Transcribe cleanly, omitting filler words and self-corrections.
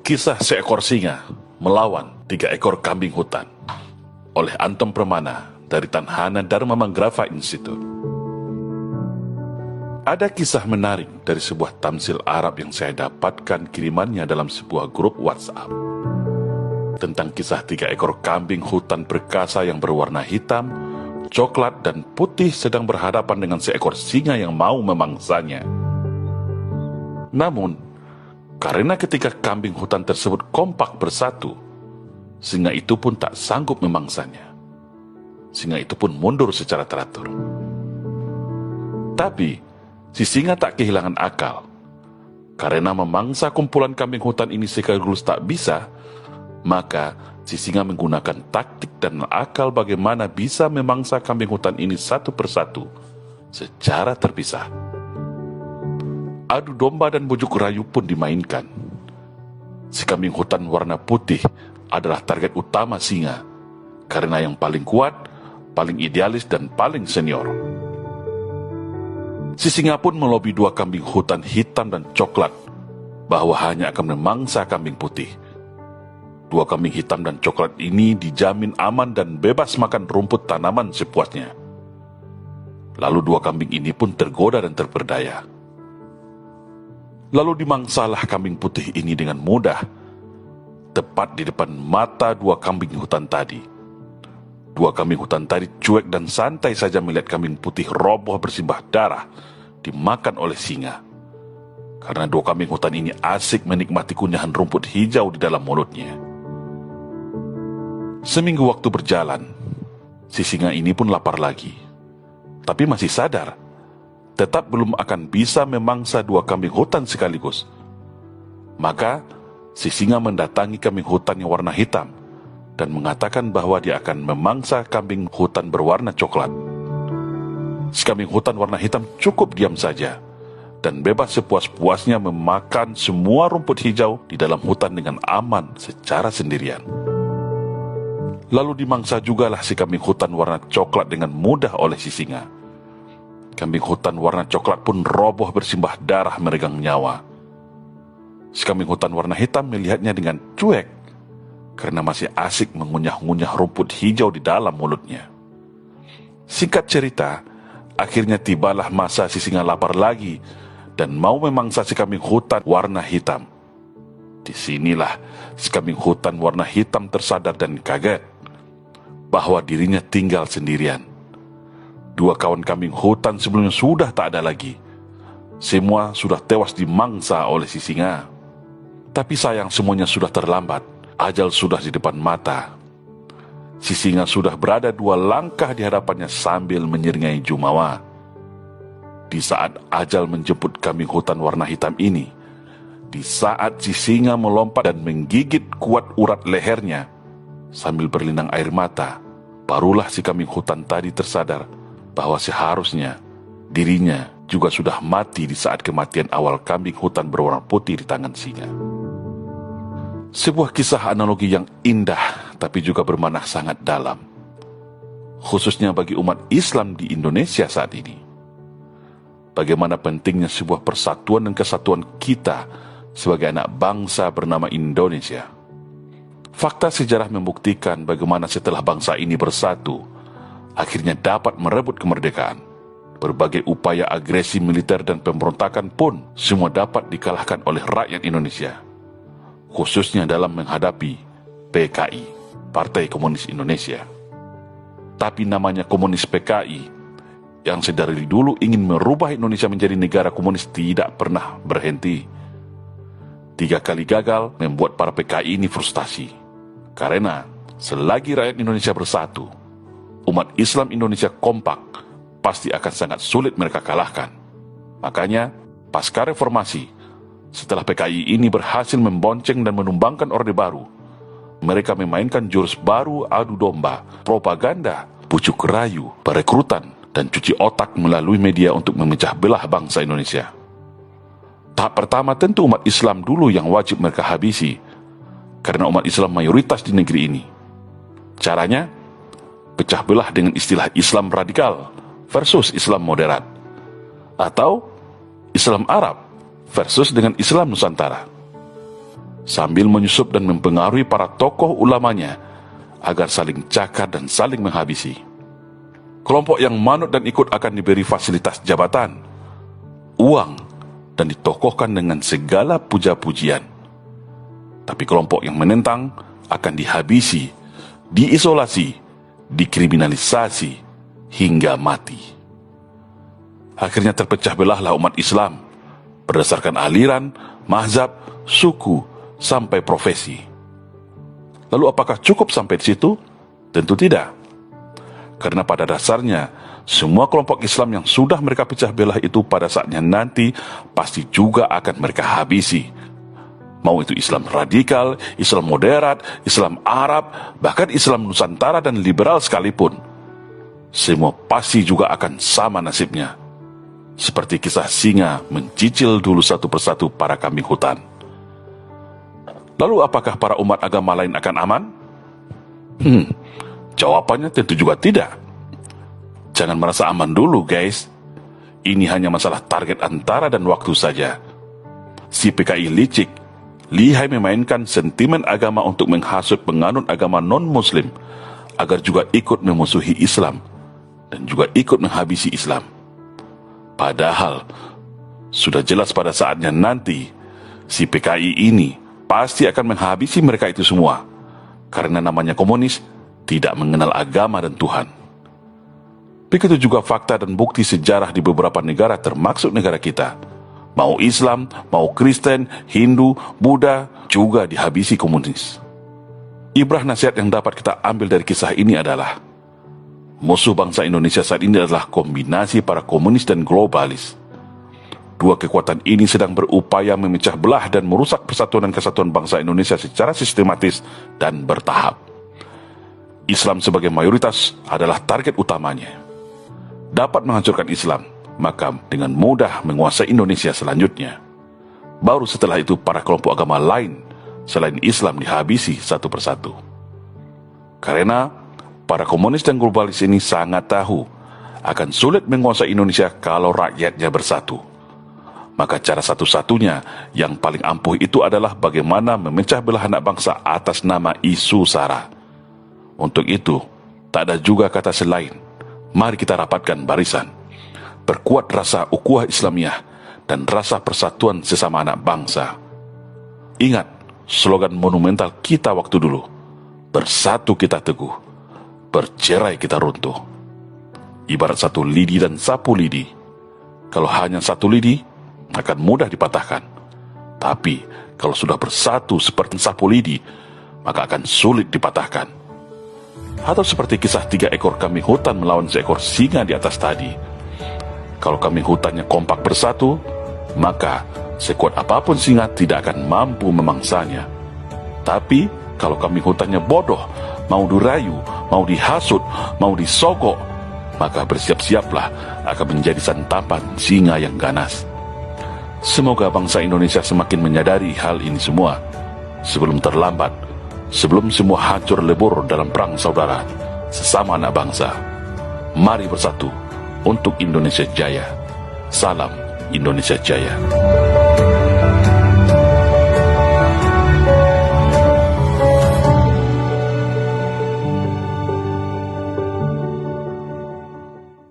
Kisah seekor singa melawan 3 ekor kambing hutan oleh Anton Permana dari Tanhana Dharma Mangrava Institute. Ada kisah menarik dari sebuah tamsil Arab yang saya dapatkan kirimannya dalam sebuah grup WhatsApp tentang kisah 3 ekor kambing hutan perkasa yang berwarna hitam, coklat, dan putih sedang berhadapan dengan seekor singa yang mau memangsanya. Namun, karena ketika kambing hutan tersebut kompak bersatu, singa itu pun tak sanggup memangsanya. Singa itu pun mundur secara teratur. Tapi, si singa tak kehilangan akal. Karena memangsa kumpulan kambing hutan ini sekaligus tak bisa, maka si singa menggunakan taktik dan akal bagaimana bisa memangsa kambing hutan ini satu persatu secara terpisah. Adu domba dan bujuk rayu pun dimainkan. Si kambing hutan warna putih adalah target utama singa, karena yang paling kuat, paling idealis, dan paling senior. Si singa pun melobi 2 kambing hutan hitam dan coklat bahwa hanya akan memangsa kambing putih. 2 kambing hitam dan coklat ini dijamin aman dan bebas makan rumput tanaman sepuasnya. Lalu 2 kambing ini pun tergoda dan terperdaya. Lalu dimangsalah kambing putih ini dengan mudah, tepat di depan mata 2 kambing hutan tadi. 2 kambing hutan tadi cuek dan santai saja melihat kambing putih roboh bersimbah darah dimakan oleh singa. Karena 2 kambing hutan ini asik menikmati kunyahan rumput hijau di dalam mulutnya. Seminggu waktu berjalan, si singa ini pun lapar lagi. Tapi masih sadar, tetap belum akan bisa memangsa 2 kambing hutan sekaligus. Maka, si singa mendatangi kambing hutan yang warna hitam dan mengatakan bahwa dia akan memangsa kambing hutan berwarna coklat. Si kambing hutan warna hitam cukup diam saja dan bebas sepuas-puasnya memakan semua rumput hijau di dalam hutan dengan aman secara sendirian. Lalu dimangsa jugalah si kambing hutan warna coklat dengan mudah oleh si singa. Kambing hutan warna coklat pun roboh bersimbah darah meregang nyawa. Si kambing hutan warna hitam melihatnya dengan cuek, karena masih asik mengunyah-ngunyah rumput hijau di dalam mulutnya. Singkat cerita, akhirnya tibalah masa si singa lapar lagi dan mau memangsa si kambing hutan warna hitam. Disinilah si kambing hutan warna hitam tersadar dan kaget bahwa dirinya tinggal sendirian. 2 kawan kambing hutan sebelumnya sudah tak ada lagi. Semua sudah tewas dimangsa oleh si singa. Tapi sayang, semuanya sudah terlambat. Ajal sudah di depan mata. Si singa sudah berada 2 langkah di hadapannya sambil menyeringai jumawa. Di saat ajal menjemput kambing hutan warna hitam ini, di saat si singa melompat dan menggigit kuat urat lehernya sambil berlinang air mata, barulah si kambing hutan tadi tersadar bahwa seharusnya dirinya juga sudah mati di saat kematian awal kambing hutan berwarna putih di tangan singa. Sebuah kisah analogi yang indah tapi juga bermakna sangat dalam, khususnya bagi umat Islam di Indonesia saat ini. Bagaimana pentingnya sebuah persatuan dan kesatuan kita sebagai anak bangsa bernama Indonesia. Fakta sejarah membuktikan bagaimana setelah bangsa ini bersatu, akhirnya dapat merebut kemerdekaan. Berbagai upaya agresi militer dan pemberontakan pun semua dapat dikalahkan oleh rakyat Indonesia, khususnya dalam menghadapi PKI, Partai Komunis Indonesia. Tapi namanya komunis PKI, yang sedari dulu ingin merubah Indonesia menjadi negara komunis, tidak pernah berhenti. 3 kali gagal membuat para PKI ini frustasi. Karena selagi rakyat Indonesia bersatu, umat Islam Indonesia kompak, pasti akan sangat sulit mereka kalahkan. Makanya, pasca reformasi, setelah PKI ini berhasil membonceng dan menumbangkan Orde Baru, mereka memainkan jurus baru adu domba, propaganda, bujuk rayu, perekrutan, dan cuci otak melalui media untuk memecah belah bangsa Indonesia. Tahap pertama tentu umat Islam dulu yang wajib mereka habisi, karena umat Islam mayoritas di negeri ini. Caranya, pecah belah dengan istilah Islam radikal versus Islam moderat, atau Islam Arab versus dengan Islam Nusantara. sambil menyusup dan mempengaruhi para tokoh ulamanya agar saling cakar dan saling menghabisi. Kelompok yang manut dan ikut akan diberi fasilitas jabatan, uang, dan ditokohkan dengan segala puja-pujian. Tapi kelompok yang menentang akan dihabisi, diisolasi, dikriminalisasi, hingga mati. Akhirnya terpecah belahlah umat Islam berdasarkan aliran, mazhab, suku, sampai profesi. Lalu apakah cukup sampai di situ? Tentu tidak. Karena pada dasarnya, semua kelompok Islam yang sudah mereka pecah belah itu pada saatnya nanti pasti juga akan mereka habisi. Mau itu Islam radikal, Islam moderat, Islam Arab, bahkan Islam Nusantara dan liberal sekalipun. Semua pasti juga akan sama nasibnya. Seperti kisah singa mencicil dulu satu persatu para kambing hutan. Lalu apakah para umat agama lain akan aman? Jawabannya tentu juga tidak. Jangan merasa aman dulu, guys. Ini hanya masalah target antara dan waktu saja. Si PKI licik, lihai memainkan sentimen agama untuk menghasut penganut agama non-muslim agar juga ikut memusuhi Islam dan juga ikut menghabisi Islam. Padahal sudah jelas pada saatnya nanti si PKI ini pasti akan menghabisi mereka itu semua, karena namanya komunis tidak mengenal agama dan Tuhan. Begitu juga fakta dan bukti sejarah di beberapa negara termasuk negara kita. Mau Islam, mau Kristen, Hindu, Buddha juga dihabisi komunis. Ibrah nasihat yang dapat kita ambil dari kisah ini adalah musuh bangsa Indonesia saat ini adalah kombinasi para komunis dan globalis. Dua kekuatan ini sedang berupaya memecah belah dan merusak persatuan dan kesatuan bangsa Indonesia secara sistematis dan bertahap. Islam sebagai mayoritas adalah target utamanya. Dapat menghancurkan Islam, maka dengan mudah menguasai Indonesia selanjutnya. Baru setelah itu para kelompok agama lain selain Islam dihabisi satu persatu. Karena para komunis dan globalis ini sangat tahu akan sulit menguasai Indonesia kalau rakyatnya bersatu. Maka cara satu-satunya yang paling ampuh itu adalah bagaimana memecah belah anak bangsa atas nama isu SARA. Untuk itu, tak ada juga kata selain. Mari kita rapatkan barisan, perkuat rasa ukhuwah Islamiyah dan rasa persatuan sesama anak bangsa. Ingat slogan monumental kita waktu dulu, bersatu kita teguh, bercerai kita runtuh. Ibarat satu lidi dan sapu lidi. Kalau hanya satu lidi, akan mudah dipatahkan. Tapi kalau sudah bersatu seperti sapu lidi, maka akan sulit dipatahkan. Atau seperti kisah 3 ekor kambing hutan melawan seekor singa di atas tadi. Kalau kambing hutannya kompak bersatu, maka sekuat apapun singa tidak akan mampu memangsanya. Tapi kalau kambing hutannya bodoh, mau dirayu, mau dihasut, mau disogok, maka bersiap-siaplah akan menjadi santapan singa yang ganas. Semoga bangsa Indonesia semakin menyadari hal ini semua sebelum terlambat, sebelum semua hancur lebur dalam perang saudara sesama anak bangsa. Mari bersatu untuk Indonesia Jaya. Salam Indonesia Jaya.